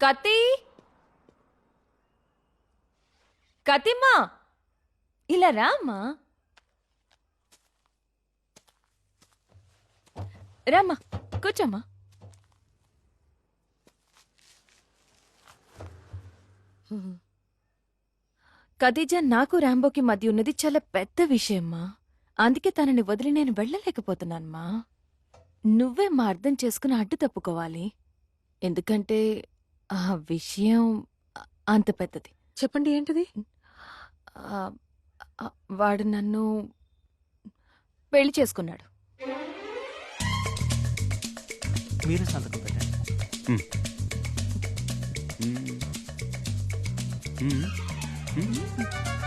కతి కతిమ్మా ఇలా రామ్మా. రామ్మా కూర్చోమ్మా. ఖదీజా, నాకు రాంబోకి మధ్య ఉన్నది చాలా పెద్ద విషయమ్మా. అందుకే తనని వదిలి నేను వెళ్ళలేకపోతున్నానమ్మా. నువ్వే మా అర్థం చేసుకుని అడ్డు తప్పుకోవాలి. ఎందుకంటే ఆ విషయం అంత పెద్దది. చెప్పండి, ఏంటిది? ఆ, వాడు నన్ను పెళ్లి చేసుకున్నాడు. మీరు సంతకం పెట్టండి. మ్మ్. మ్మ్. మ్మ్.